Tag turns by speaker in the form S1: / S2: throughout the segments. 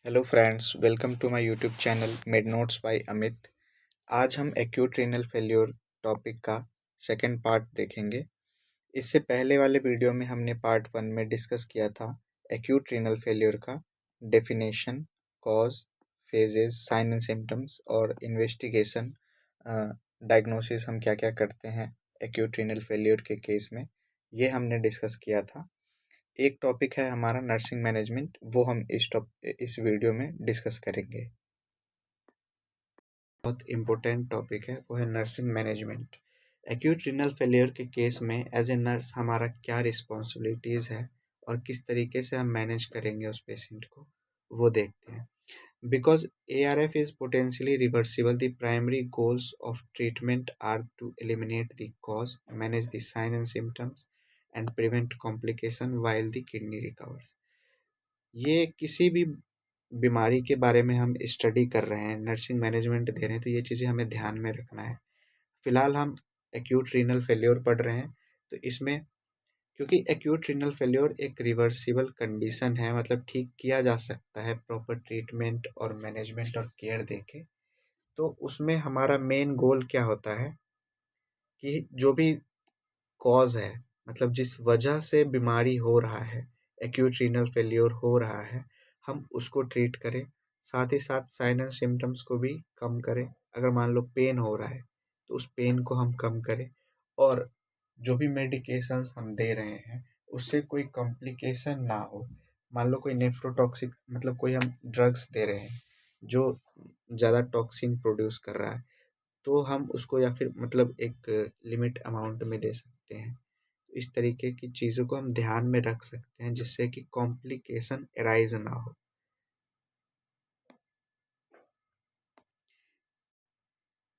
S1: Hello friends, welcome to my YouTube channel med notes by Amit. आज हम acute renal failure topic का second part देखेंगे। इससे पहले वाले वीडियो में हमने पार्ट 1 में डिस्कस किया था एक्यूट रीनल फेल्योर का definition, cause, phases, sign and symptoms और इन्वेस्टिगेशन, डायग्नोसिस हम क्या क्या करते हैं एक्यूट रीनल फेल्योर के केस में, ये हमने डिस्कस किया था। एक टॉपिक है हमारा नर्सिंग मैनेजमेंट, वो हम इस वीडियो में डिस्कस करेंगे। बहुत इम्पोर्टेंट टॉपिक है, वो है nursing management. Acute renal failure के केस में एज ए नर्स हमारा क्या रिस्पॉन्सिबिलिटीज़ है और किस तरीके से हम मैनेज करेंगे उस पेशेंट को, वो देखते हैं। Because ARF is potentially reversible, the primary goals of treatment are to eliminate the cause, manage the signs and symptoms, and prevent complication while the kidney recovers. ये किसी भी बीमारी के बारे में हम स्टडी कर रहे हैं, नर्सिंग मैनेजमेंट दे रहे हैं, तो ये चीज़ें हमें ध्यान में रखना है। फिलहाल हम एक्यूट रीनल फेल्योर पढ़ रहे हैं, तो इसमें क्योंकि एक्यूट रीनल फेल्योर एक रिवर्सिबल कंडीशन है, मतलब ठीक किया जा सकता है प्रॉपर ट्रीटमेंट और मैनेजमेंट और केयर देके, तो उसमें हमारा मेन गोल क्या होता है कि जो भी कॉज है, मतलब जिस वजह से बीमारी हो रहा है, एक्यूट रीनल फेल्योर हो रहा है, हम उसको ट्रीट करें। साथ ही साथ साइन एंड सिम्टम्स को भी कम करें। अगर मान लो पेन हो रहा है तो उस पेन को हम कम करें, और जो भी मेडिकेशंस हम दे रहे हैं उससे कोई कॉम्प्लिकेशन ना हो। मान लो कोई नेफ्रोटॉक्सिक, मतलब कोई हम ड्रग्स दे रहे हैं जो ज़्यादा टॉक्सिन प्रोड्यूस कर रहा है, तो हम उसको या फिर मतलब एक लिमिट अमाउंट में दे सकते हैं। इस तरीके की चीज़ों को हम ध्यान में रख सकते हैं जिससे कि कॉम्प्लिकेशन अराइज ना हो।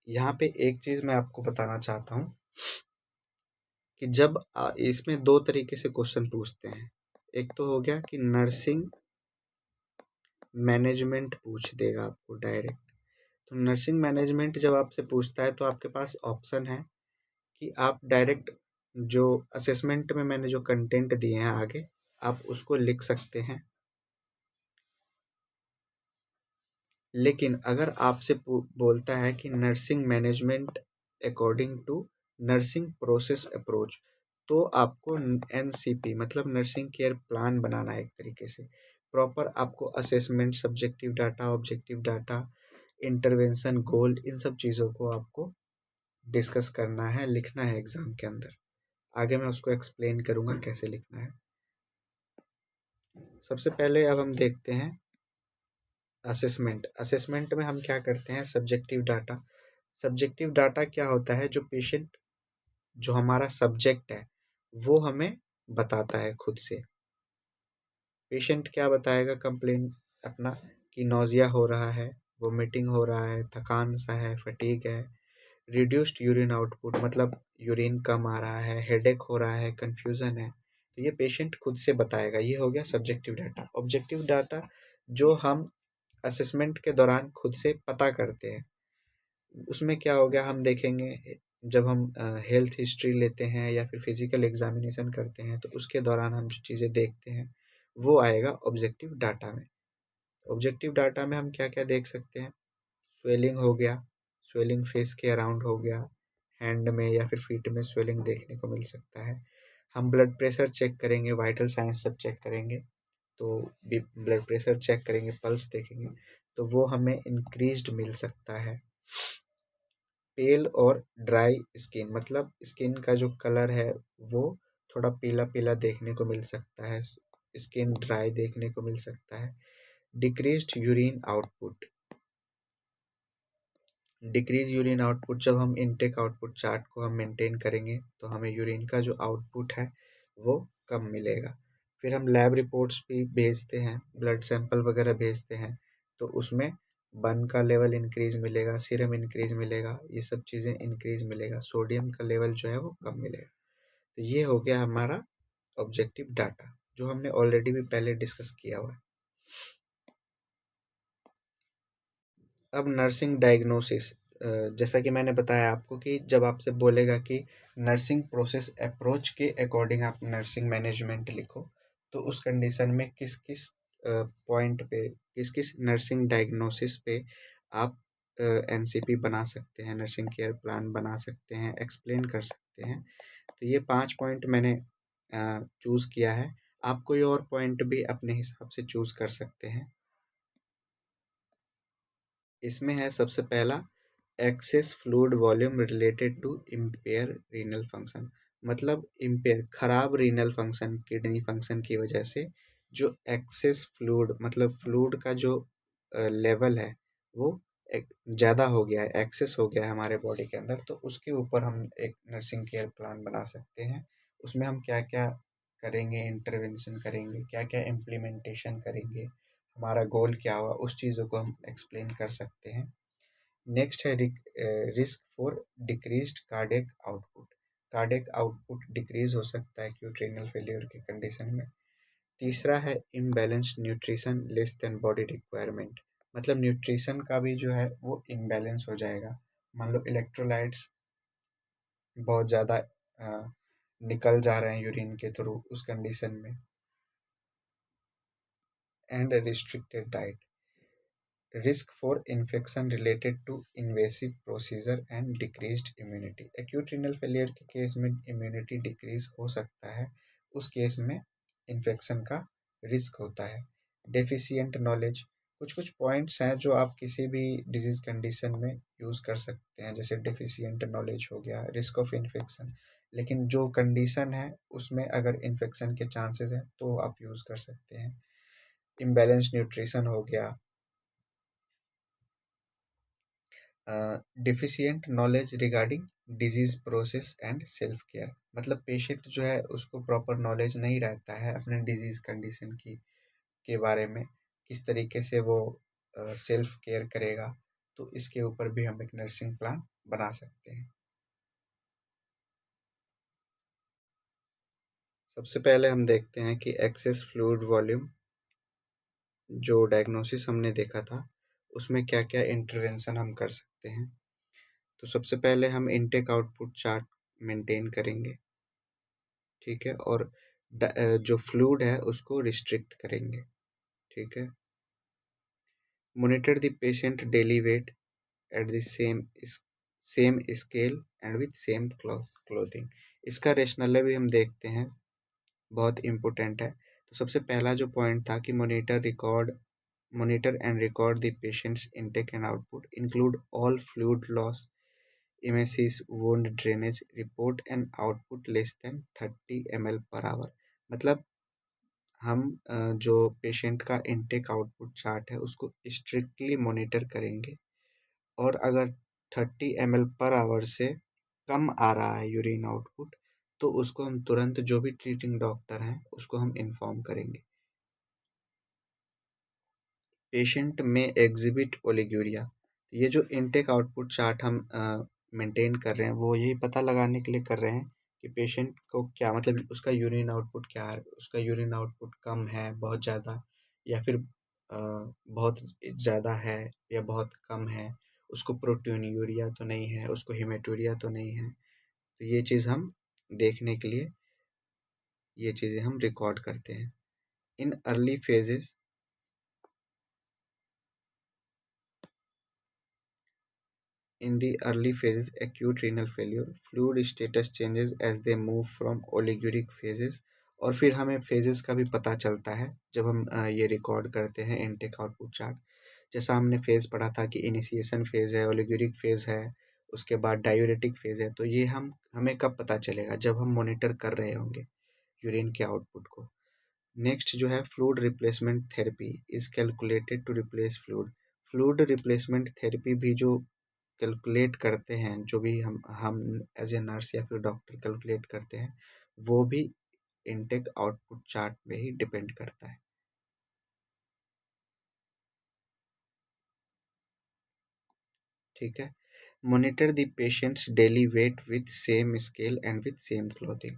S1: यहाँ पे एक चीज़ मैं आपको बताना चाहता हूँ कि जब इसमें दो तरीके से क्वेश्चन पूछते हैं। एक तो हो गया कि नर्सिंग मैनेजमेंट पूछ देगा आपको डायरेक्ट। तो नर्सिंग मैनेजमेंट जब आपसे पूछता है तो आपके पास ऑप्शन है कि आप डायरेक्ट जो असेसमेंट में मैंने जो कंटेंट दिए हैं आगे, आप उसको लिख सकते हैं। लेकिन अगर आपसे बोलता है कि nursing management according to nursing process approach, तो आपको NCP मतलब नर्सिंग केयर प्लान बनाना है। एक तरीके से प्रॉपर आपको assessment, subjective data, objective data, intervention goal, इन सब चीज़ों को आपको डिस्कस करना है, लिखना है एग्ज़ाम के अंदर। आगे मैं उसको एक्सप्लेन करूँगा कैसे लिखना है। सबसे पहले अब हम देखते हैं असेसमेंट में हम क्या करते हैं, सब्जेक्टिव डाटा क्या होता है, जो पेशेंट, जो हमारा सब्जेक्ट है, वो हमें बताता है खुद से। पेशेंट क्या बताएगा कंप्लेन अपना, कि नोजिया हो रहा है, वोमिटिंग हो रहा है, थकान सा है, फटीग है, रिड्यूस्ड यूरिन आउटपुट मतलब यूरिन कम आ रहा है, हेडेक हो रहा है, कंफ्यूजन है, तो ये पेशेंट खुद से बताएगा। ये हो गया सब्जेक्टिव डाटा। ऑब्जेक्टिव डाटा जो हम असेसमेंट के दौरान खुद से पता करते हैं, उसमें क्या हो गया, हम देखेंगे जब हम हेल्थ हिस्ट्री लेते हैं या फिर फिजिकल एग्जामिनेशन करते हैं, तो उसके दौरान हम जो चीज़ें देखते हैं वो आएगा ऑब्जेक्टिव डाटा में। ऑब्जेक्टिव डाटा में हम क्या क्या देख सकते हैं, स्वेलिंग हो गया, स्वेलिंग फेस के अराउंड हो गया, हैंड में या फिर फीट में स्वेलिंग देखने को मिल सकता है। हम ब्लड प्रेशर चेक करेंगे, वाइटल साइंस सब चेक करेंगे, तो ब्लड प्रेशर चेक करेंगे, पल्स देखेंगे, तो वो हमें इंक्रीज्ड मिल सकता है। पेल और ड्राई स्किन, मतलब स्किन का जो कलर है वो थोड़ा पीला पीला देखने को मिल सकता है, स्किन ड्राई देखने को मिल सकता है। Decreased urine output, decrease urine output, जब हम इनटेक आउटपुट चार्ट को हम मेंटेन करेंगे तो हमें यूरिन का जो आउटपुट है वो कम मिलेगा। फिर हम लैब रिपोर्ट्स भी भेजते हैं, ब्लड सैंपल वगैरह भेजते हैं, तो उसमें बन का लेवल इंक्रीज मिलेगा, सीरम इंक्रीज मिलेगा, ये सब चीज़ें इंक्रीज मिलेगा, सोडियम का लेवल जो है वो कम मिलेगा। तो ये हो गया हमारा ऑब्जेक्टिव डाटा, जो हमने ऑलरेडी भी पहले डिस्कस किया हुआ है। अब नर्सिंग डायग्नोसिस, जैसा कि मैंने बताया आपको कि जब आपसे बोलेगा कि नर्सिंग प्रोसेस अप्रोच के अकॉर्डिंग आप नर्सिंग मैनेजमेंट लिखो, तो उस कंडीशन में किस किस पॉइंट पे, किस किस नर्सिंग डायग्नोसिस पे आप एनसीपी बना सकते हैं, नर्सिंग केयर प्लान बना सकते हैं, एक्सप्लेन कर सकते हैं। तो ये 5 पॉइंट मैंने चूज़ किया है। आप कोई और पॉइंट भी अपने हिसाब से चूज़ कर सकते हैं। इसमें है सबसे पहला, excess fluid volume related to impair renal function. मतलब इम्पेयर, खराब रीनल फंक्शन, किडनी फंक्शन की वजह से जो एक्सेस फ्लूइड, मतलब फ्लूइड का जो लेवल है वो ज़्यादा हो गया है, एक्सेस हो गया है हमारे बॉडी के अंदर, तो उसके ऊपर हम एक नर्सिंग केयर प्लान बना सकते हैं। उसमें हम क्या क्या करेंगे, इंटरवेंशन करेंगे, क्या क्या इम्प्लीमेंटेशन करेंगे, हमारा गोल क्या हुआ, उस चीज़ों को हम एक्सप्लेन कर सकते हैं। नेक्स्ट है risk for decreased cardiac output. Cardiac output decrease हो सकता है एक्यूट रीनल फेलियर की कंडीशन में। तीसरा है imbalanced nutrition less than body requirement. मतलब न्यूट्रिशन का भी जो है वो इम्बैलेंस हो जाएगा। मान लो इलेक्ट्रोलाइट्स बहुत ज़्यादा निकल जा रहे हैं यूरिन के थ्रू उस कंडीशन में। And restricted diet, risk for infection related to invasive procedure and decreased immunity. Acute renal failure के केस में इम्यूनिटी डिक्रीज हो सकता है, उस केस में इन्फेक्शन का रिस्क होता है। डेफिशिएंट नॉलेज, कुछ कुछ पॉइंट्स हैं जो आप किसी भी डिजीज कंडीशन में यूज़ कर सकते हैं, जैसे डेफिशिएंट नॉलेज हो गया, रिस्क ऑफ इन्फेक्शन। लेकिन जो कंडीशन है उसमें अगर इन्फेक्शन के चांसेस हैं तो आप यूज़ कर सकते हैं। इम्बैलेंस न्यूट्रिशन हो गया। Deficient knowledge regarding disease process and self care. मतलब पेशेंट जो है उसको प्रॉपर नॉलेज नहीं रहता है अपने डिजीज कंडीशन की के बारे में, किस तरीके से वो सेल्फ केयर करेगा। तो इसके ऊपर भी हम एक नर्सिंग प्लान बना सकते हैं। सबसे पहले हम देखते हैं कि एक्सेस फ्लूइड वॉल्यूम जो डायग्नोसिस हमने देखा था उसमें क्या क्या इंटरवेंशन हम कर सकते हैं। तो सबसे पहले हम इनटेक आउटपुट चार्ट मेंटेन करेंगे, ठीक है, और जो फ्लूइड है उसको रिस्ट्रिक्ट करेंगे, ठीक है। Monitor the patient daily wait at the same scale and with same clothing. इसका रेशनल भी हम देखते हैं, बहुत इम्पोर्टेंट है। तो सबसे पहला जो पॉइंट था कि monitor and record the patients intake and output, include all fluid loss, emesis, wound drainage, report an output less than 30 ml per hour। मतलब हम जो पेशेंट का इनटेक आउटपुट चार्ट है उसको स्ट्रिक्टली मॉनिटर करेंगे, और अगर 30 ml पर आवर से कम आ रहा है यूरिन आउटपुट तो उसको हम तुरंत, जो भी ट्रीटिंग डॉक्टर हैं उसको हम इन्फॉर्म करेंगे। पेशेंट में एग्जिबिट ओलिगोरिया, ये जो इनटेक आउटपुट चार्ट हम मेंटेन कर रहे हैं वो यही पता लगाने के लिए कर रहे हैं कि पेशेंट को क्या, मतलब उसका यूरिन आउटपुट क्या है, उसका यूरिन आउटपुट कम है, बहुत ज़्यादा, या फिर बहुत ज़्यादा है या बहुत कम है, उसको प्रोटीनूरिया तो नहीं है, उसको हेमेटूरिया तो नहीं है। तो ये चीज़ हम देखने के लिए ये चीज़ें हम रिकॉर्ड करते हैं। In early phases In the early phases, acute renal failure, fluid status changes as they move from oliguric phases। और फिर हमें फेजेस का भी पता चलता है जब हम ये रिकॉर्ड करते हैं इनटेक आउटपुट चार्ट। जैसा हमने फेज पढ़ा था कि इनिशिएशन फेज है, ओलिगुरिक फेज है, उसके बाद डायूरेटिक फेज है। तो ये हमें कब पता चलेगा, जब हम मॉनिटर कर रहे होंगे यूरिन के आउटपुट को। नेक्स्ट जो है fluid replacement therapy is calculated to replace fluid. Fluid replacement therapy भी जो कैलकुलेट करते हैं, जो भी हम एज ए नर्स या फिर डॉक्टर कैलकुलेट करते हैं, वो भी इनटेक आउटपुट चार्ट पे ही डिपेंड करता है, ठीक है। Monitor the patients daily wait with same scale and with same clothing.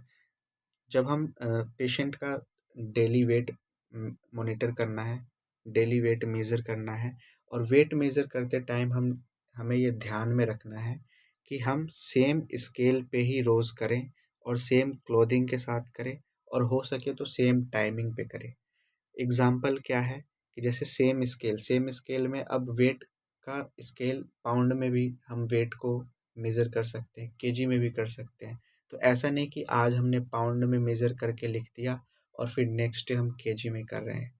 S1: जब हम पेशेंट का डेली वेट मॉनिटर करना है, डेली वेट मेज़र करना है, और वेट मेज़र करते टाइम हमें ये ध्यान में रखना है कि हम सेम स्केल पे ही रोज़ करें और सेम क्लोथिंग के साथ करें, और हो सके तो सेम टाइमिंग पे करें। एग्जाम्पल क्या है कि जैसे सेम स्केल में अब वेट का स्केल पाउंड में भी हम वेट को मेज़र कर सकते हैं, केजी में भी कर सकते हैं। तो ऐसा नहीं कि आज हमने पाउंड में मेज़र करके लिख दिया और फिर नेक्स्ट डे हम केजी में कर रहे हैं।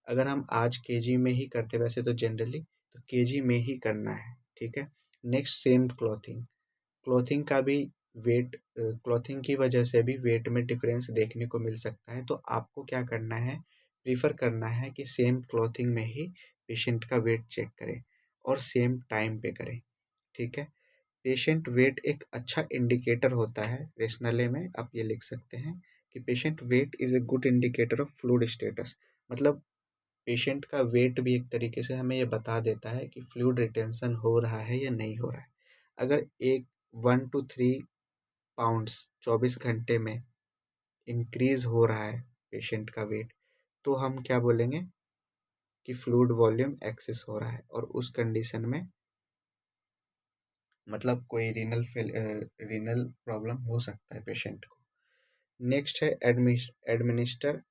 S1: अगर हम आज केजी में ही करते, वैसे तो जनरली तो केजी में ही करना है, ठीक है। नेक्स्ट सेम क्लॉथिंग, क्लॉथिंग का भी वेट, क्लॉथिंग की वजह से भी वेट में डिफरेंस देखने को मिल सकता है। तो आपको क्या करना है, प्रीफर करना है कि सेम क्लॉथिंग में ही पेशेंट का वेट चेक करें और सेम टाइम पे करें, ठीक है। पेशेंट वेट एक अच्छा इंडिकेटर होता है, रेशनले में आप ये लिख सकते हैं कि patient weight is a good indicator of fluid status. मतलब पेशेंट का वेट भी एक तरीके से हमें ये बता देता है कि फ्लूइड रिटेंशन हो रहा है या नहीं हो रहा है। अगर एक 1 to 3 पाउंड्स 24 घंटे में इंक्रीज हो रहा है पेशेंट का वेट, तो हम क्या बोलेंगे कि फ्लूइड वॉल्यूम एक्सेस हो रहा है, और उस कंडीशन में मतलब कोई रीनल प्रॉब्लम हो सकता है पेशेंट को। नेक्स्ट है administer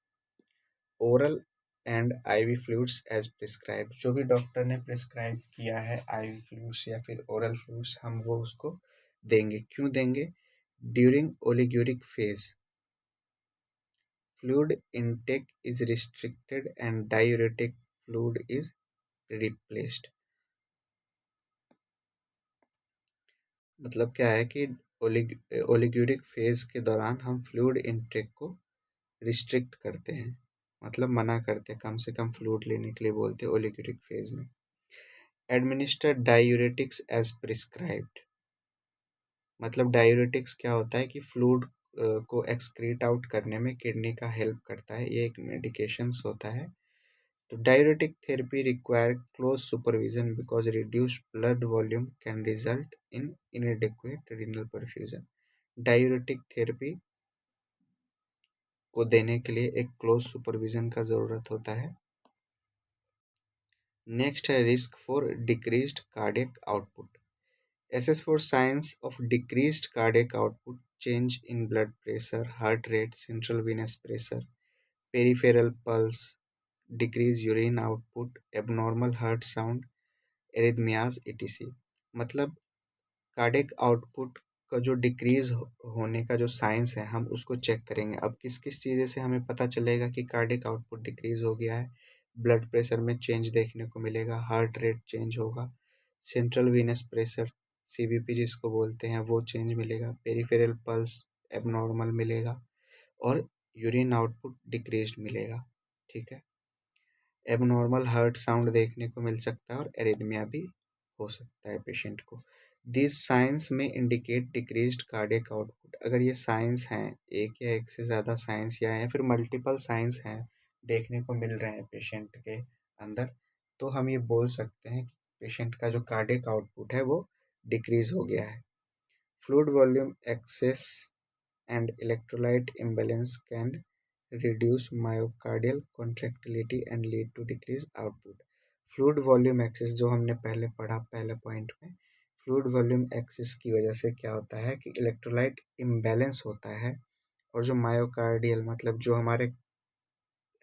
S1: oral and IV fluids as prescribe. जो भी डॉक्टर ने प्रिस्क्राइब किया है आईवी फ्लूइड्स या फिर ओरल फ्लूइड्स, हम वो उसको देंगे। क्यों देंगे? During oliguric phase fluid intake is restricted and diuretic fluid is replaced। मतलब क्या है कि ओलिगोरिक फेज के दौरान हम फ्लूइड इनटेक को रिस्ट्रिक्ट करते हैं, मतलब मना करते हैं, कम से कम फ्लूइड लेने के लिए बोलते हैं ओलिगोरिक फेज में। Administer diuretics as prescribed. मतलब डायूरेटिक्स क्या होता है कि फ्लूइड को एक्सक्रीट आउट करने में किडनी का हेल्प करता है, ये एक मेडिकेशंस होता है। तो diuretic therapy require close supervision because reduced blood volume can result in inadequate renal perfusion। Diuretic therapy को देने के लिए एक क्लोज सुपरविजन का ज़रूरत होता है। नेक्स्ट है risk for decreased cardiac output. Assess for signs of decreased cardiac output, change in blood pressure, heart rate, central venous pressure, peripheral pulse, decrease urine output, abnormal heart sound, arrhythmias etc। मतलब cardiac output का जो decrease होने का जो science है, हम उसको check करेंगे। अब किस किस चीज़ें से हमें पता चलेगा कि कार्डियक आउटपुट डिक्रीज हो गया है? ब्लड प्रेशर में चेंज देखने को मिलेगा, हार्ट रेट चेंज होगा, सेंट्रल वीनस प्रेशर सीवीपी जिसको बोलते हैं वो चेंज मिलेगा, पेरिफेरल पल्स एबनॉर्मल मिलेगा, और यूरिन आउटपुट डिक्रीज मिलेगा, ठीक है। एबनॉर्मल हार्ट साउंड देखने को मिल सकता है और एरिथमिया भी हो सकता है पेशेंट को। दिस साइंस में इंडिकेट डिक्रीज्ड कार्डियक आउटपुट। अगर ये साइंस हैं, एक या एक से ज़्यादा साइंस या फिर मल्टीपल साइंस हैं देखने को मिल रहे हैं पेशेंट के अंदर, तो हम ये बोल सकते हैं कि पेशेंट का जो कार्डियक आउटपुट है वो डिक्रीज हो गया है। Fluid volume excess and electrolyte imbalance can reduce myocardial contractility and lead to decreased output। Fluid volume excess जो हमने पहले पढ़ा पहले पॉइंट में, फ्लूइड वॉल्यूम एक्सेस की वजह से क्या होता है कि इलेक्ट्रोलाइट इम्बैलेंस होता है, और जो मायोकार्डियल मतलब जो हमारे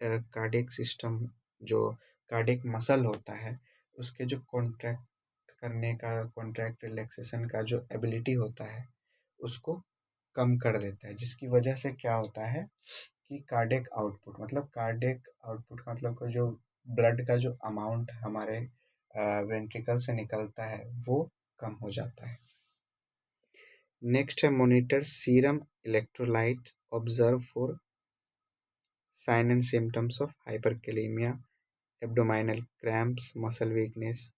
S1: कार्डियक सिस्टम, जो कार्डियक मसल होता है, उसके जो कॉन्ट्रैक्ट करने का, कॉन्ट्रैक्ट रिलैक्सेशन का जो एबिलिटी होता है उसको कम कर देता है, जिसकी वजह से क्या होता है कि कार्डियक आउटपुट, मतलब कार्डियक आउटपुट का मतलब का जो ब्लड का जो अमाउंट हमारे वेंट्रिकल से निकलता है वो कम हो जाता है। नेक्स्ट है monitor serum electrolyte, observe for sign and symptoms of hyperkalemia, abdominal cramps, muscle weakness.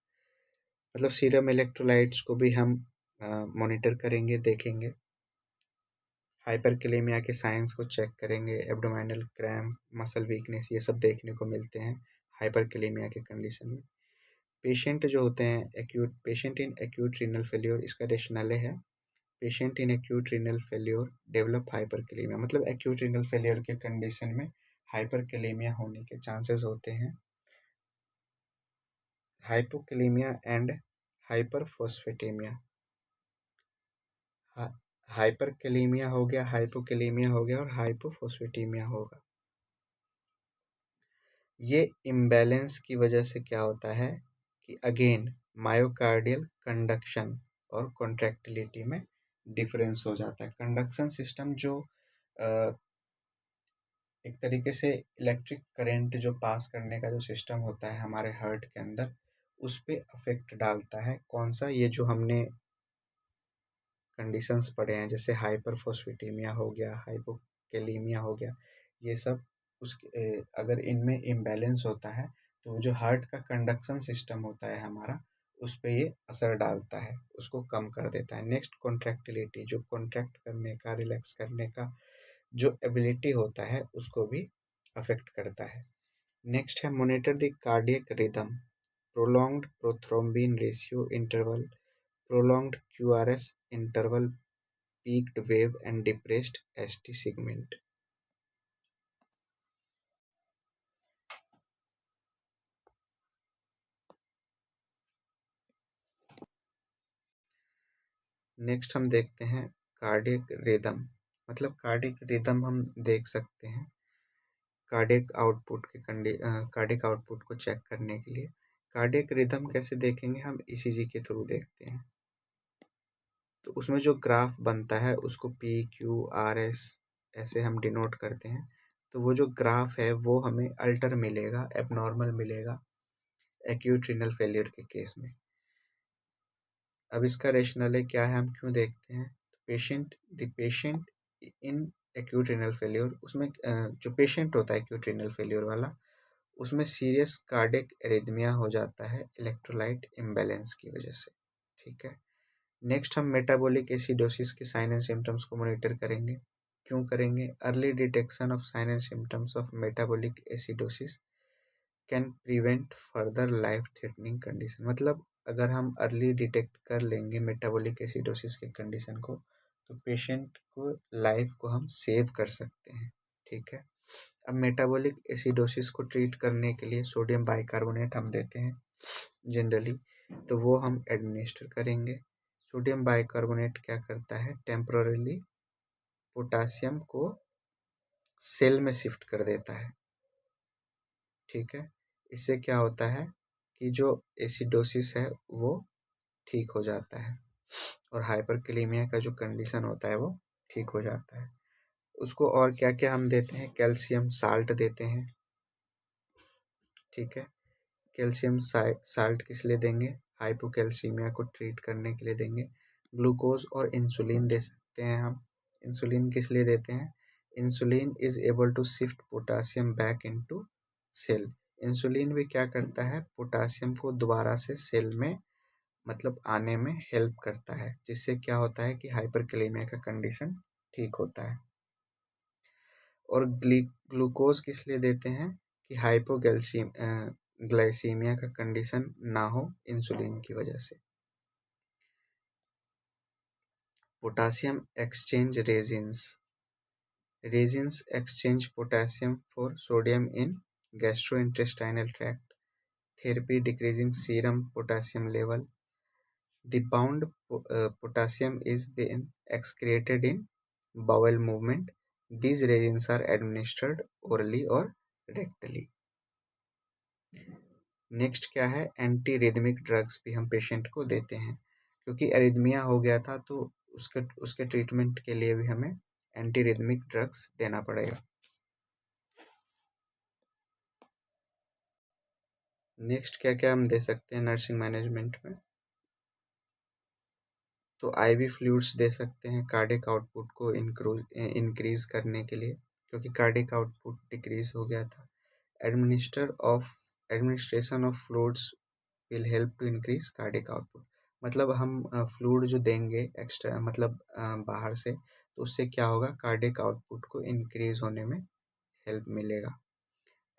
S1: मतलब सीरम इलेक्ट्रोलाइट्स को भी हम मॉनिटर करेंगे, देखेंगे, हाइपरकेलेमिया के साइंस को चेक करेंगे, एब्डोमिनल क्रैम्प, मसल वीकनेस, ये सब देखने को मिलते हैं हाइपरकेलेमिया के कंडीशन में। पेशेंट जो होते हैं acute, patient in acute renal failure, इसका रेशनले है patient in acute renal failure develop hyperkalaemia. मतलब एक्यूट रीनल फेल्योर के कंडीशन में हाइपरकेलेमिया होने के चांसेस होते हैं। हाइपोकेलेमिया एंड हाइपरफॉस्फेटेमिया, हाइपरकेलेमिया हो गया, हाइपोकेलेमिया हो गया और हाइपोफॉस्फेटेमिया होगा। ये इम्बैलेंस की वजह से क्या होता है कि अगेन मायोकार्डियल कंडक्शन और कॉन्ट्रैक्टिलिटी में डिफरेंस हो जाता है। कंडक्शन सिस्टम जो एक तरीके से इलेक्ट्रिक करंट जो पास करने का जो सिस्टम होता है हमारे हार्ट के अंदर, उस पे अफेक्ट डालता है। कौन सा? ये जो हमने कंडीशंस पढ़े हैं, जैसे हाइपरफोस्फेटेमिया हो गया, हाइपोकेलीमिया हो गया, ये सब अगर इनमें इम्बैलेंस होता है तो वो जो हार्ट का कंडक्शन सिस्टम होता है हमारा, उस पे ये असर डालता है, उसको कम कर देता है। नेक्स्ट कॉन्ट्रैक्टिलिटी, जो कॉन्ट्रैक्ट करने का, रिलैक्स करने का जो एबिलिटी होता है, उसको भी अफेक्ट करता है। नेक्स्ट है monitor the cardiac rhythm, prolonged prothrombin ratio interval, prolonged QRS interval, peaked wave and depressed ST segment। Next हम देखते हैं कार्डियक रिदम। मतलब कार्डियक रिदम हम देख सकते हैं कार्डियक आउटपुट को चेक करने के लिए। कार्डियक रिदम कैसे देखेंगे? हम ईसीजी के थ्रू देखते हैं। तो उसमें जो ग्राफ बनता है उसको PQRS ऐसे हम डिनोट करते हैं। तो वो जो ग्राफ है वो हमें अल्टर मिलेगा, एबनॉर्मल मिलेगा एक्यूट रीनल फेलियर के केस में। अब इसका रेशनल क्या है, हम क्यों देखते हैं? तो patient in acute renal failure, उसमें जो पेशेंट होता है एक्यूट रीनल फेलियर वाला, उसमें सीरियस कार्डियक एरिथमिया हो जाता है इलेक्ट्रोलाइट इम्बैलेंस की वजह से। ठीक है। नेक्स्ट हम मेटाबॉलिक एसिडोसिस के साइन एंड सिम्टम्स को मॉनिटर करेंगे। क्यों करेंगे? Early detection of sign and symptoms of metabolic acidosis can prevent further life threatening condition. मतलब अगर हम अर्ली डिटेक्ट कर लेंगे मेटाबॉलिक एसिडोसिस के कंडीशन को, तो पेशेंट को लाइफ को हम सेव कर सकते हैं। ठीक है। अब मेटाबॉलिक एसिडोसिस को ट्रीट करने के लिए सोडियम बाइकार्बोनेट हम देते हैं जनरली, तो वो हम एडमिनिस्टर करेंगे। सोडियम बाइकार्बोनेट क्या करता है? टेम्पोरली पोटासियम को सेल में शिफ्ट कर देता है। ठीक है। इससे क्या होता है कि जो एसिडोसिस है वो ठीक हो जाता है और हाइपरकेलेमिया का जो कंडीशन होता है वो ठीक हो जाता है। उसको और क्या क्या हम देते हैं? कैल्शियम साल्ट देते हैं। ठीक है। कैल्शियम साल्ट किस लिए देंगे? हाइपोकैल्सीमिया को ट्रीट करने के लिए देंगे। ग्लूकोज और इंसुलिन दे सकते हैं हम। इंसुलिन किस लिए देते हैं? Insulin is able to shift potassium back into cell. Insulin भी क्या करता है? पोटासियम को दोबारा से सेल में मतलब आने में हेल्प करता है, जिससे क्या होता है कि हाइपरकैलेमिया का कंडीशन ठीक होता है। और ग्लूकोज किस लिए देते हैं? कि ग्लाइसीमिया का कंडीशन ना हो इंसुलिन की वजह से। Potassium exchange resins exchange potassium for sodium in gastrointestinal tract, therapy decreasing serum potassium level. The bound potassium is then excreted in bowel movement. These resins are administered orally or rectally. Next क्या है? Anti rhythmic drugs भी हम patient को देते हैं, क्योंकि arrhythmia हो गया था तो उसके उसके ट्रीटमेंट के लिए भी हमें एंटी रिदमिक ड्रग्स देना पड़ेगा। नेक्स्ट क्या क्या हम दे सकते हैं नर्सिंग मैनेजमेंट में? तो आईवी फ्लूइड्स दे सकते हैं कार्डियक आउटपुट को इंक्रीज करने के लिए, क्योंकि कार्डियक आउटपुट डिक्रीज हो गया था। Administration of fluids will help to increase cardiac output. मतलब हम फ्लूइड जो देंगे एक्स्ट्रा, मतलब बाहर से, तो उससे क्या होगा? कार्डियक आउटपुट को इंक्रीज होने में हेल्प मिलेगा।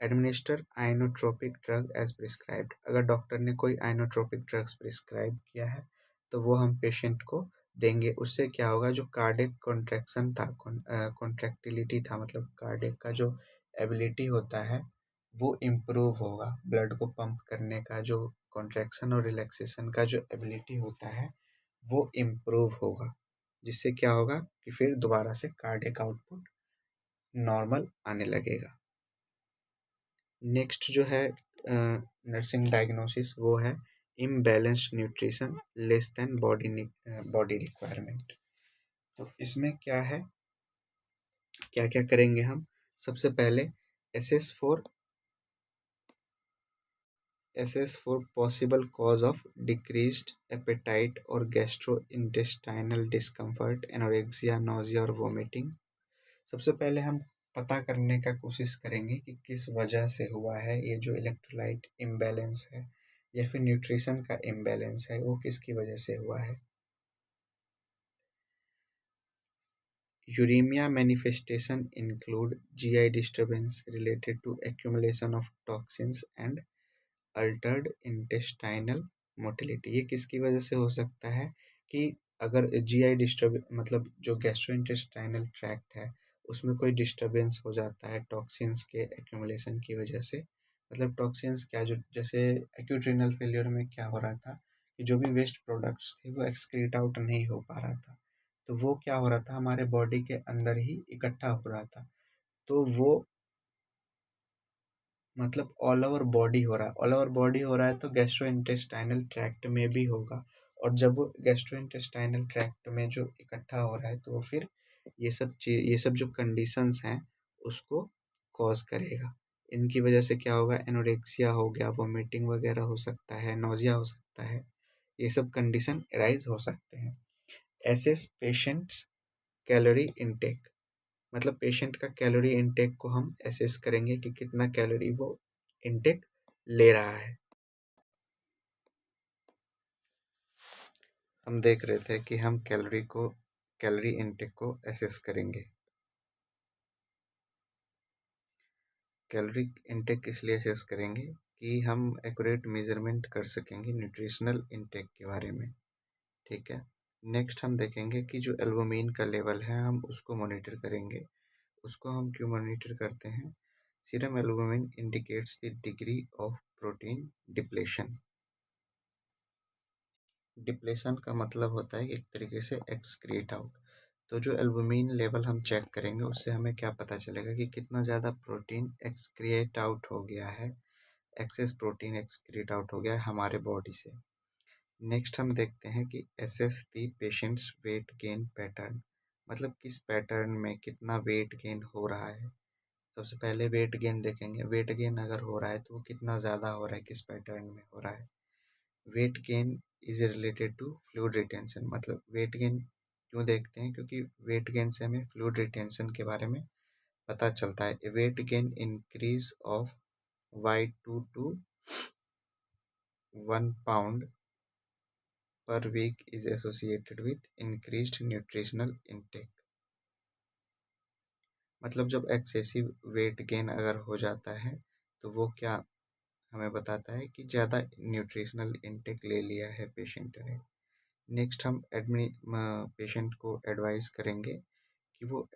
S1: Administer inotropic drug as prescribed. अगर डॉक्टर ने कोई आइनोट्रोपिक ड्रग्स प्रिस्क्राइब किया है तो वो हम पेशेंट को देंगे। उससे क्या होगा? जो कार्डियक कॉन्ट्रैक्शन था, कॉन्ट्रैक्टिलिटी था, मतलब कार्डियक का जो एबिलिटी होता है वो इम्प्रूव होगा। ब्लड को पंप करने का जो कॉन्ट्रैक्शन और रिलैक्सेशन का जो एबिलिटी होता है वो इम्प्रूव होगा, जिससे क्या होगा कि फिर दोबारा से कार्डियक आउटपुट नॉर्मल आने लगेगा। नेक्स्ट जो है नर्सिंग डायग्नोसिस, वो है imbalanced nutrition less than body requirement. तो इसमें क्या है, क्या क्या करेंगे हम? सबसे पहले assess for assess for possible cause of decreased appetite or gastrointestinal discomfort, anorexia, nausea और vomiting। सबसे पहले हम पता करने का कोशिश करेंगे कि किस वजह से हुआ है ये जो इलेक्ट्रोलाइट इम्बैलेंस है या फिर न्यूट्रिशन का इम्बैलेंस है, वो किसकी वजह से हुआ है। Uremia manifestation include GI disturbance related to accumulation of toxins and Altered intestinal motility. ये किसकी वजह से हो सकता है कि अगर जीआई डिस्टर्ब मतलब जो गैस्ट्रो इंटेस्टाइनल ट्रैक्ट है उसमें कोई डिस्टरबेंस हो जाता है टॉक्सिन्स के एक्यूमुलेशन की वजह से। मतलब टॉक्सिन्स क्या, जो जैसे एक्यूट रीनल फेलियर में क्या हो रहा था कि जो भी वेस्ट प्रोडक्ट्स थे वो एक्सक्रीट आउट नहीं हो पा रहा था, तो वो क्या हो रहा था हमारे बॉडी के अंदर ही इकट्ठा हो रहा था। तो वो मतलब ऑल ओवर बॉडी हो रहा है, ऑल ओवर बॉडी हो रहा है तो गैस्ट्रो इंटेस्टाइनल ट्रैक्ट में भी होगा। और जब वो गैस्ट्रो इंटेस्टाइनल ट्रैक्ट में जो इकट्ठा हो रहा है तो वो फिर ये सब जो कंडीशंस हैं उसको कॉज करेगा। इनकी वजह से क्या होगा, एनोरेक्सिया हो गया, वोमिटिंग वगैरह हो सकता है, नोजिया हो सकता है, ये सब कंडीशन अराइज हो सकते हैं। एसेस पेशेंट्स कैलोरी इनटेक, मतलब पेशेंट का कैलोरी इनटेक को हम एसेस करेंगे कि कितना कैलोरी वो इनटेक ले रहा है। हम देख रहे थे कि हम कैलोरी इनटेक को एसेस करेंगे। कैलोरी इनटेक इसलिए एसेस करेंगे कि हम एक्यूरेट मेजरमेंट कर सकेंगे न्यूट्रिशनल इनटेक के बारे में। ठीक है। नेक्स्ट हम देखेंगे कि जो एल्बुमिन का लेवल है हम उसको मॉनिटर करेंगे। उसको हम क्यों मॉनिटर करते हैं? Serum albumin indicates the degree of protein depletion. Depletion का मतलब होता है एक तरीके से एक्सक्रीट आउट। तो जो एल्बुमिन लेवल हम चेक करेंगे उससे हमें क्या पता चलेगा कि कितना ज़्यादा प्रोटीन एक्सक्रिएट आउट हो गया है, एक्सेस प्रोटीन एक्सक्रीट आउट हो गया है हमारे बॉडी से। नेक्स्ट हम देखते हैं कि एसेस दी पेशेंट्स वेट गेन पैटर्न, मतलब किस पैटर्न में कितना वेट गेन हो रहा है। सबसे पहले वेट गेन देखेंगे, वेट गेन अगर हो रहा है तो वो कितना ज़्यादा हो रहा है, किस पैटर्न में हो रहा है। Weight gain is related to fluid retention, मतलब वेट गेन क्यों देखते हैं, क्योंकि वेट गेन से हमें फ्लूइड रिटेंशन के बारे में पता चलता है। Weight gain increase of Y2 to 1 pound per week is associated with increased nutritional intake. मतलब जब एक्सेसिव वेट गेन अगर हो जाता है तो वो क्या हमें बताता है कि ज़्यादा न्यूट्रिशनल इनटेक ले लिया है पेशेंट ने। नेक्स्ट हम एडमि पेशेंट को एडवाइस करेंगे कि वो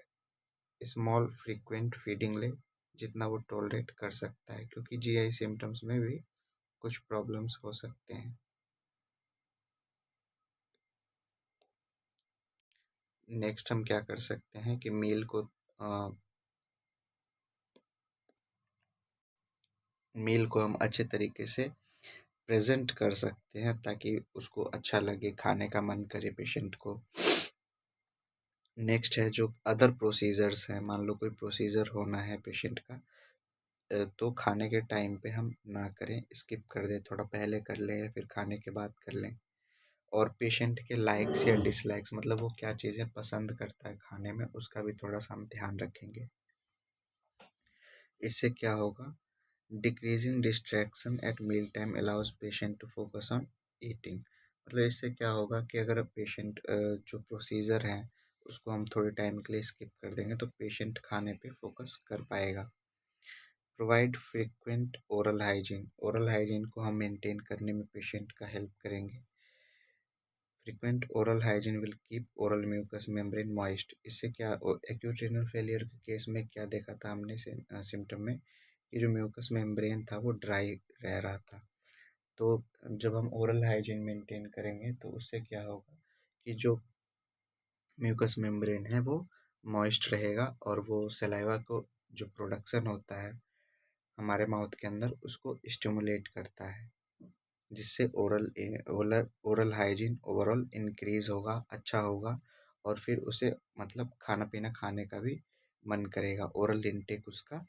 S1: स्मॉल फ्रीक्वेंट फीडिंग ले, जितना वो टॉलरेट कर सकता है, क्योंकि जीआई सिम्टम्स में भी कुछ प्रॉब्लम्स हो सकते हैं। नेक्स्ट हम क्या कर सकते हैं कि मील को हम अच्छे तरीके से प्रेजेंट कर सकते हैं ताकि उसको अच्छा लगे, खाने का मन करे पेशेंट को। नेक्स्ट है जो अदर प्रोसीजर्स हैं, मान लो कोई प्रोसीजर होना है पेशेंट का, तो खाने के टाइम पे हम ना करें, स्किप कर दें, थोड़ा पहले कर लें या फिर खाने के बाद कर लें। और पेशेंट के लाइक्स या डिसलाइक्स, मतलब वो क्या चीज़ें पसंद करता है खाने में, उसका भी थोड़ा सा हम ध्यान रखेंगे। इससे क्या होगा, decreasing distraction at meal time allows patient to focus on eating. मतलब इससे क्या होगा कि अगर पेशेंट जो प्रोसीजर है उसको हम थोड़े टाइम के लिए स्किप कर देंगे तो पेशेंट खाने पे फोकस कर पाएगा। Provide frequent oral hygiene, oral hygiene को हम मेंटेन करने में पेशेंट का हेल्प करेंगे। Frequent oral hygiene will keep oral mucous membrane moist. इससे क्या, एक्यूट रीनल फेलियर के केस में क्या देखा था हमने सिम्टम में कि जो म्यूकस मेम्ब्रेन था वो ड्राई रह रहा था। तो जब हम ओरल हाइजीन मेंटेन करेंगे तो उससे क्या होगा कि जो म्यूकस मेम्ब्रेन है वो मॉइस्ट रहेगा और वो सलाइवा को जो प्रोडक्शन होता है हमारे माउथ के अंदर उसको स्टिमुलेट करता है, जिससे oral oral hygiene overall increase होगा, अच्छा होगा, और फिर उसे मतलब खाना पीना खाने का भी मन करेगा, ओरल इंटेक उसका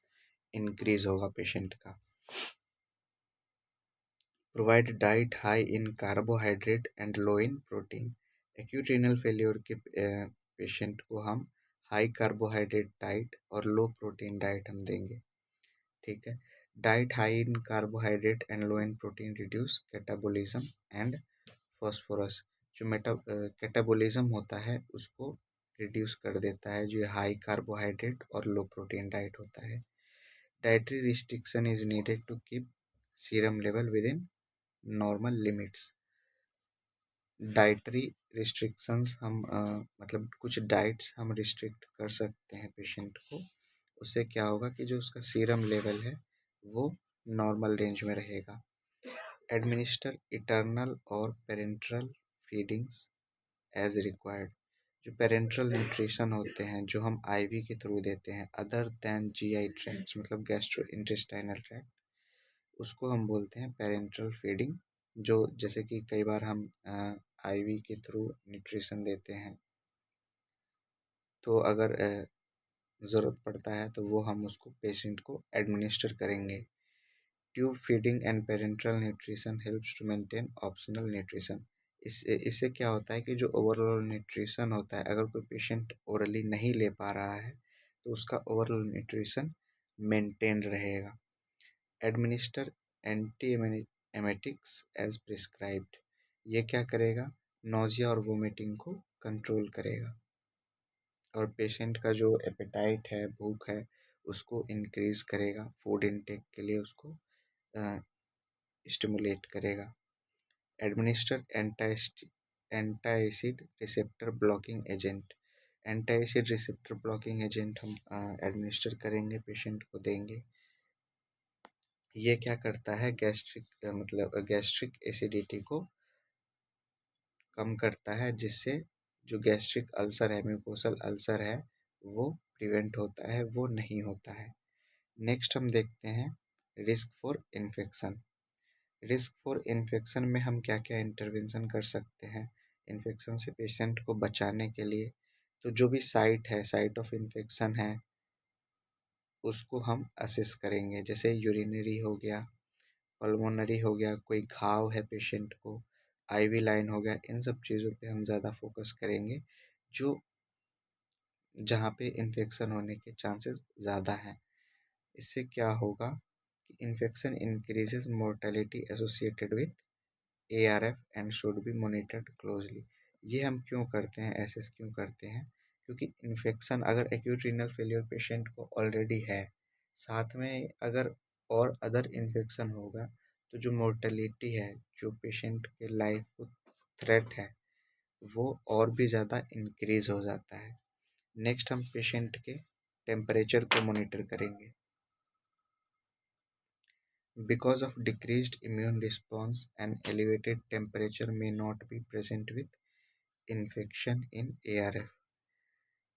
S1: इंक्रीज होगा पेशेंट का। Provide diet high in carbohydrate and low in protein. Acute renal failure के पेशेंट को हम हाई कार्बोहाइड्रेट डाइट और लो प्रोटीन डाइट हम देंगे। ठीक है। Diet high in carbohydrate and low in protein reduce catabolism and phosphorus. जो कैटाबोलिज्म होता है उसको रिड्यूस कर देता है, जो हाई कार्बोहाइड्रेट और लो प्रोटीन डाइट होता है। Dietary restriction is needed to keep serum level within normal limits. Dietary restrictions हम मतलब कुछ डाइट्स हम रिस्ट्रिक्ट कर सकते हैं पेशेंट को। उससे क्या होगा कि जो उसका सीरम लेवल है वो नॉर्मल रेंज में रहेगा। एडमिनिस्टर इटर्नल और पेरेंट्रल फीडिंग्स एज रिक्वायर्ड। जो पेरेंट्रल न्यूट्रिशन होते हैं जो हम आईवी के थ्रू देते हैं अदर दैन जीआई ट्रैक्ट मतलब गैस्ट्रो इंटेस्टाइनल ट्रैक्ट, उसको हम बोलते हैं पेरेंट्रल फीडिंग। जो जैसे कि कई बार हम आईवी के थ्रू न्यूट्रिशन देते हैं, तो अगर ज़रूरत पड़ता है तो वो हम उसको पेशेंट को एडमिनिस्टर करेंगे। Tube feeding and parenteral nutrition helps to maintain optional nutrition. इससे क्या होता है कि जो ओवरऑल न्यूट्रिशन होता है, अगर कोई पेशेंट ओरली नहीं ले पा रहा है तो उसका ओवरऑल न्यूट्रिशन मेंटेन रहेगा। Administer anti emetics as prescribed. ये क्या करेगा, नोजिया और वोमिटिंग को कंट्रोल करेगा, और पेशेंट का जो एपेटाइट है, भूख है, उसको इंक्रीज करेगा, फूड इनटेक के लिए उसको स्टिमुलेट करेगा। Administer antacid receptor blocking agent. Antacid receptor blocking agent हम एडमिनिस्टर करेंगे, पेशेंट को देंगे। ये क्या करता है, गैस्ट्रिक एसिडिटी को कम करता है, जिससे जो गैस्ट्रिक अल्सर है, म्यूकोसल अल्सर है, वो प्रिवेंट होता है, वो नहीं होता है। नेक्स्ट हम देखते हैं risk for infection. Risk for infection में हम क्या क्या इंटरवेंशन कर सकते हैं इन्फेक्शन से पेशेंट को बचाने के लिए। तो जो भी साइट ऑफ इन्फेक्शन है उसको हम असेस करेंगे, जैसे यूरिनरी हो गया, पल्मोनरी हो गया, कोई घाव है पेशेंट को, आईवी लाइन हो गया। इन सब चीज़ों पे हम ज़्यादा फोकस करेंगे जो जहाँ पे इन्फेक्शन होने के चांसेस ज़्यादा हैं। इससे क्या होगा कि infection increases mortality associated with ARF and should be monitored closely. ये हम क्यों करते हैं, एसेस क्यों करते हैं, क्योंकि इन्फेक्शन अगर एक्यूट रीनल फेलियर पेशेंट को ऑलरेडी है, साथ में अगर और अदर इन्फेक्शन होगा, तो जो मोर्टेलिटी है, जो पेशेंट के लाइफ को थ्रेट है, वो और भी ज़्यादा इंक्रीज हो जाता है। नेक्स्ट हम पेशेंट के टेम्परेचर को मॉनिटर करेंगे। Because of decreased immune response, an elevated temperature may not be present with infection in ARF।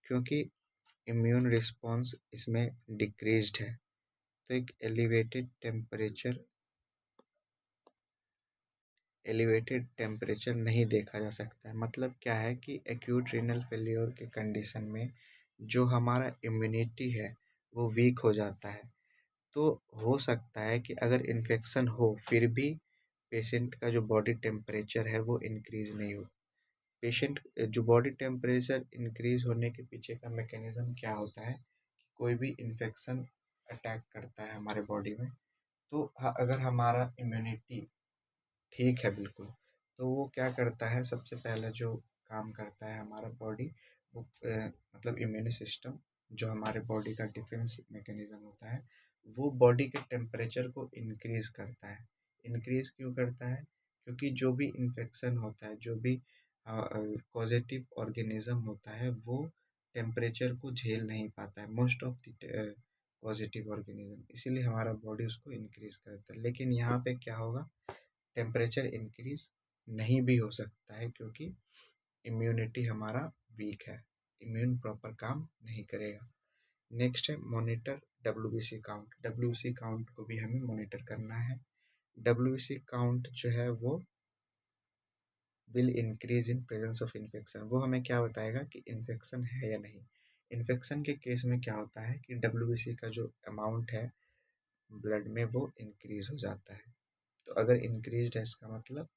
S1: क्योंकि इम्यून रिस्पॉन्स इसमें डिक्रीज्ड है, तो एक एलिवेटेड टेम्परेचर नहीं देखा जा सकता है। मतलब क्या है कि एक्यूट रीनल फेलियर के कंडीशन में जो हमारा इम्यूनिटी है वो वीक हो जाता है। तो हो सकता है कि अगर इन्फेक्शन हो फिर भी पेशेंट का जो बॉडी टेम्परेचर है वो इंक्रीज नहीं हो। पेशेंट जो बॉडी टेम्परेचर इंक्रीज होने के पीछे का मैकेनिज्म क्या होता है कि कोई भी इन्फेक्शन अटैक करता है हमारे बॉडी में, तो अगर हमारा इम्यूनिटी ठीक है बिल्कुल, तो वो क्या करता है, सबसे पहले जो काम करता है हमारा बॉडी, वो मतलब इम्यून सिस्टम, जो हमारे बॉडी का डिफेंस मैकेनिज्म होता है, वो बॉडी के टेम्परेचर को इंक्रीज करता है। इंक्रीज क्यों करता है, क्योंकि जो भी इन्फेक्शन होता है, जो भी पॉजिटिव ऑर्गेनिज्म होता है, वो टेम्परेचर को झेल नहीं पाता है, most of the positive organism, इसीलिए हमारा बॉडी उसको इंक्रीज करता है। लेकिन यहाँ पे क्या होगा, टेम्परेचर इंक्रीज नहीं भी हो सकता है, क्योंकि इम्यूनिटी हमारा वीक है, इम्यून प्रॉपर काम नहीं करेगा। नेक्स्ट है मॉनिटर डब्ल्यूबीसी काउंट को भी हमें मॉनिटर करना है। डब्ल्यूबीसी काउंट जो है वो will increase in presence of infection, वो हमें क्या बताएगा कि इन्फेक्शन है या नहीं। इन्फेक्शन के केस में क्या होता है कि डब्ल्यूबीसी का जो अमाउंट है ब्लड में वो इंक्रीज हो जाता है। तो अगर इंक्रीज है इसका मतलब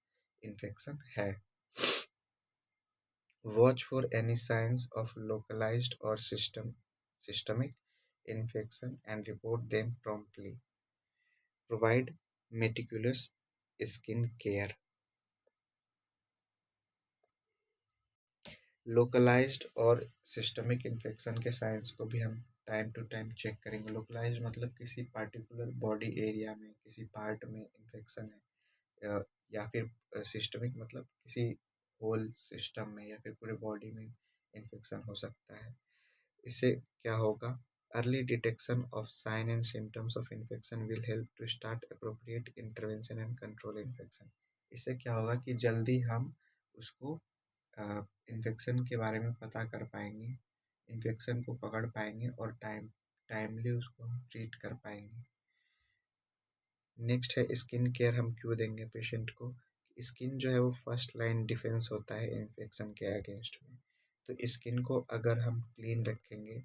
S1: इन्फेक्शन है। Watch for any signs of localised और systemic infection and report them promptly. Provide meticulous skin care. Localised और सिस्टमिक इन्फेक्शन के साइंस को भी हम टाइम टू टाइम चेक करेंगे। लोकलाइज्ड मतलब किसी पार्टिकुलर बॉडी एरिया में किसी पार्ट में इन्फेक्शन है, या फिर सिस्टमिक मतलब किसी होल सिस्टम में या फिर पूरे बॉडी में इन्फेक्शन हो सकता है। इससे क्या होगा, early detection of sign and symptoms of infection will help to start appropriate intervention and control infection. इससे क्या होगा कि जल्दी हम उसको इन्फेक्शन के बारे में पता कर पाएंगे, इन्फेक्शन को पकड़ पाएंगे और टाइमली उसको हम ट्रीट कर पाएंगे। नेक्स्ट है स्किन केयर हम क्यों देंगे पेशेंट को। स्किन जो है वो फर्स्ट लाइन डिफेंस होता है इन्फेक्शन के अगेंस्ट में। तो स्किन को अगर हम क्लीन रखेंगे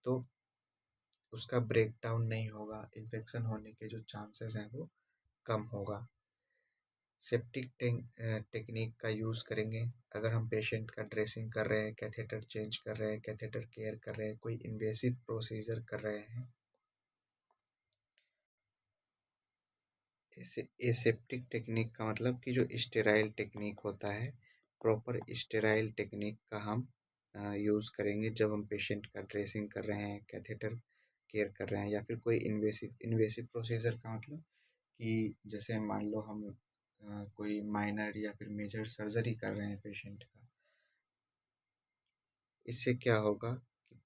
S1: तो उसका ब्रेक डाउन नहीं होगा, इन्फेक्शन होने के जो चांसेस हैं वो कम होगा। सेप्टिक टेक्निक का यूज़ करेंगे। अगर हम पेशेंट का ड्रेसिंग कर रहे हैं, कैथेटर चेंज कर रहे हैं, कैथेटर केयर कर रहे हैं, कोई इन्वेसिव प्रोसीजर कर रहे हैं, एसेप्टिक टेक्निक का मतलब कि जो स्टेराइल टेक्निक होता है, प्रॉपर स्टेराइल टेक्निक का हम यूज़ करेंगे जब हम पेशेंट का ड्रेसिंग कर रहे हैं, कैथेटर केयर कर रहे हैं, या फिर कोई इन्वेसिव प्रोसीजर का मतलब कि जैसे मान लो हम कोई माइनर या फिर मेजर सर्जरी कर रहे हैं पेशेंट का। इससे क्या होगा कि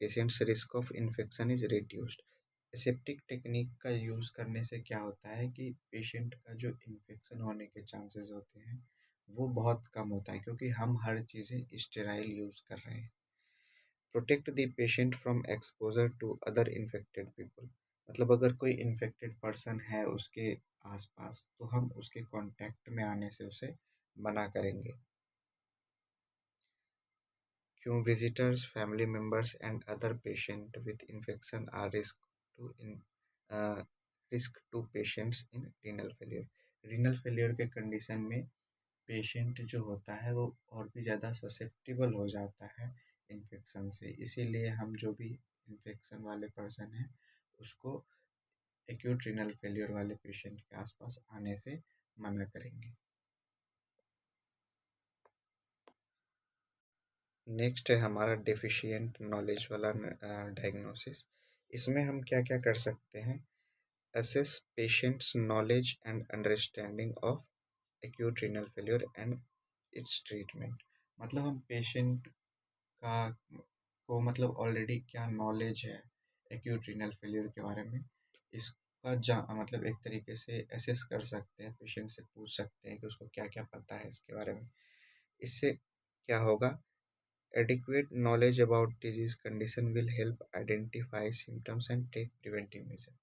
S1: patients risk of infection is reduced. Aseptic technique का यूज़ करने से क्या होता है कि पेशेंट का जो इन्फेक्शन होने के चांसेस होते हैं वो बहुत कम होता है, क्योंकि हम हर चीज़ें स्टेराइल यूज़ कर रहे हैं। Protect the patient from exposure to other infected people, मतलब अगर कोई इन्फेक्टेड पर्सन है उसके आसपास तो हम उसके कांटेक्ट में आने से उसे मना करेंगे। क्यों visitors, family members and other patient with infection are risk to patients in renal failure. Renal failure के कंडीशन में पेशेंट जो होता है वो और भी ज़्यादा ससेप्टिबल हो जाता है इन्फेक्शन से। इसीलिए हम जो भी इन्फेक्शन वाले पर्सन हैं उसको एक्यूट रीनल फेलियर वाले पेशेंट के आसपास आने से मना करेंगे। नेक्स्ट है हमारा डेफिशिएंट नॉलेज वाला डायग्नोसिस। इसमें हम क्या क्या कर सकते हैं, assess patient's knowledge and understanding of acute renal failure and its treatment। मतलब हम पेशेंट का को मतलब ऑलरेडी क्या नॉलेज है एक्यूट रीनल फेलियर के बारे में, इसका मतलब एक तरीके से एसेस कर सकते हैं, पेशेंट से पूछ सकते हैं कि उसको क्या क्या पता है इसके बारे में। इससे क्या होगा, adequate knowledge about disease condition will help identify symptoms and take preventive measures।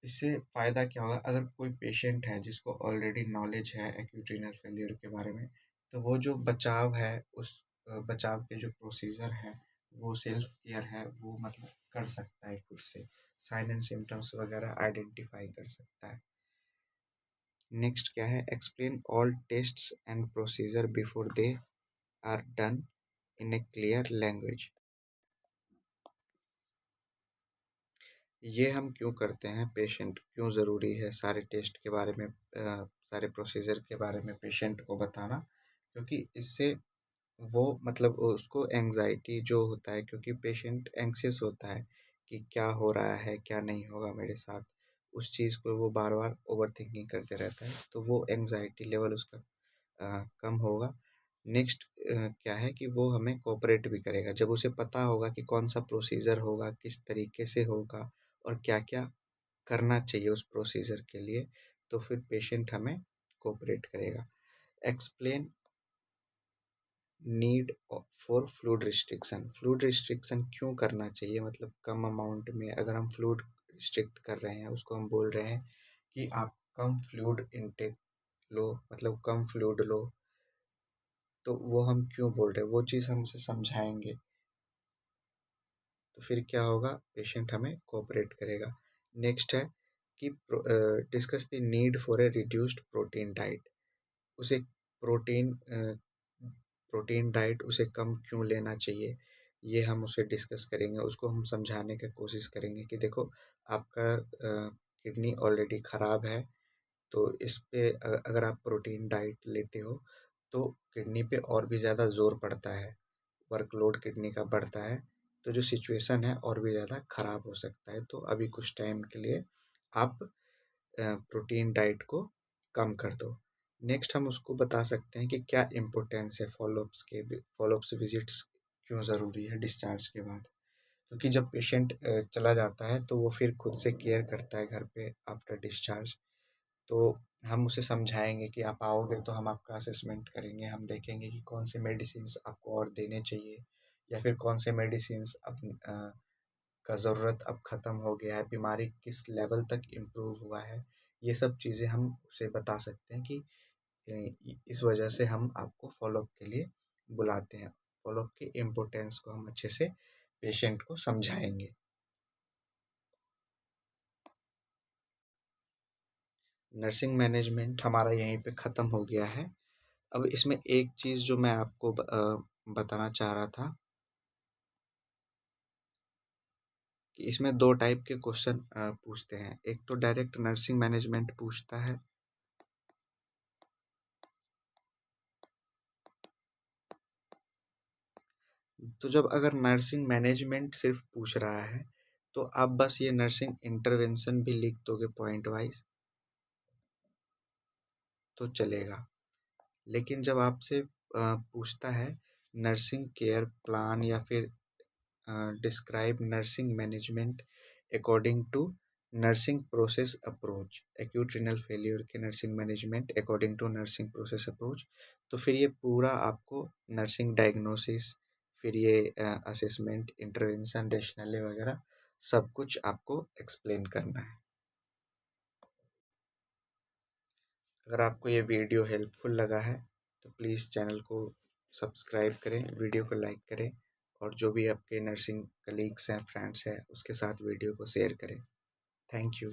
S1: इससे फ़ायदा क्या होगा, अगर कोई पेशेंट है जिसको ऑलरेडी नॉलेज है एक्यूट रीनल फेलियर के बारे में, तो वो जो बचाव है उस बचाव के जो प्रोसीजर है, वो सेल्फ केयर है, वो मतलब कर सकता है खुद से, साइन एंड सिम्टम्स वगैरह आइडेंटिफाई कर सकता है। नेक्स्ट क्या है, explain all tests and procedure before they are done in a clear language. ये हम क्यों करते हैं, पेशेंट क्यों ज़रूरी है सारे टेस्ट के बारे में, सारे प्रोसीजर के बारे में पेशेंट को बताना, क्योंकि इससे वो मतलब उसको एंग्जाइटी जो होता है, क्योंकि पेशेंट एंक्सियस होता है कि क्या हो रहा है क्या नहीं होगा मेरे साथ, उस चीज़ को वो बार बार ओवर थिंकिंग करते रहता है, तो वो एंग्जाइटी लेवल उसका कम होगा। नेक्स्ट क्या है कि वो हमें कोऑपरेट भी करेगा जब उसे पता होगा कि कौन सा प्रोसीजर होगा, किस तरीके से होगा और क्या क्या करना चाहिए उस प्रोसीजर के लिए, तो फिर पेशेंट हमें कोऑपरेट करेगा। Explain need for fluid restriction. Fluid restriction क्यों करना चाहिए, मतलब कम अमाउंट में अगर हम फ्लूइड रिस्ट्रिक्ट कर रहे हैं, उसको हम बोल रहे हैं कि आप कम फ्लूइड इनटेक लो, मतलब कम फ्लूइड लो। तो वो हम क्यों बोल रहे हैं, वो चीज़ हम उसे समझाएंगे, तो फिर क्या होगा, पेशेंट हमें कोऑपरेट करेगा। नेक्स्ट है कि discuss the need for a reduced protein diet. उसे प्रोटीन प्रोटीन डाइट उसे कम क्यों लेना चाहिए, ये हम उसे डिस्कस करेंगे, उसको हम समझाने की कोशिश करेंगे कि देखो, आपका किडनी ऑलरेडी ख़राब है, तो इस पे अगर आप प्रोटीन डाइट लेते हो तो किडनी पे और भी ज़्यादा ज़ोर पड़ता है, वर्कलोड किडनी का बढ़ता है, तो जो सिचुएशन है और भी ज़्यादा ख़राब हो सकता है। तो अभी कुछ टाइम के लिए आप प्रोटीन डाइट को कम कर दो। नेक्स्ट हम उसको बता सकते हैं कि क्या इम्पोर्टेंस है फॉलोअप्स विजिट्स क्यों ज़रूरी है डिस्चार्ज के बाद। क्योंकि जब पेशेंट चला जाता है तो वो फिर खुद से केयर करता है घर पे आफ्टर डिस्चार्ज। तो हम उसे समझाएंगे कि आप आओगे तो हम आपका असेसमेंट करेंगे, हम देखेंगे कि कौन से मेडिसिन्स आपको और देने चाहिए, या फिर कौन से मेडिसिन्स का ज़रूरत अब ख़त्म हो गया है, बीमारी किस लेवल तक इम्प्रूव हुआ है। ये सब चीज़ें हम उसे बता सकते हैं कि इस वजह से हम आपको फॉलोअप के लिए बुलाते हैं। फॉलोअप की इम्पोर्टेंस को हम अच्छे से पेशेंट को समझाएंगे। नर्सिंग मैनेजमेंट हमारा यहीं पे ख़त्म हो गया है। अब इसमें एक चीज़ जो मैं आपको बताना चाह रहा था कि इसमें दो टाइप के क्वेश्चन पूछते हैं। एक तो डायरेक्ट नर्सिंग मैनेजमेंट पूछता है, तो जब अगर नर्सिंग मैनेजमेंट सिर्फ पूछ रहा है तो आप बस ये नर्सिंग इंटरवेंशन भी लिख दोगे पॉइंट वाइज तो चलेगा। लेकिन जब आपसे पूछता है नर्सिंग केयर प्लान या फिर describe nursing management according to nursing process approach, acute renal failure के nursing management according to nursing process approach, तो फिर ये पूरा आपको नर्सिंग डायग्नोसिस, फिर ये असेसमेंट, इंटरवेंशन, रेशनले वगैरह सब कुछ आपको एक्सप्लेन करना है। अगर आपको ये वीडियो हेल्पफुल लगा है तो प्लीज़ चैनल को सब्सक्राइब करें, वीडियो को लाइक करें, और जो भी आपके नर्सिंग कलीग्स हैं, फ्रेंड्स हैं, उसके साथ वीडियो को शेयर करें। Thank you.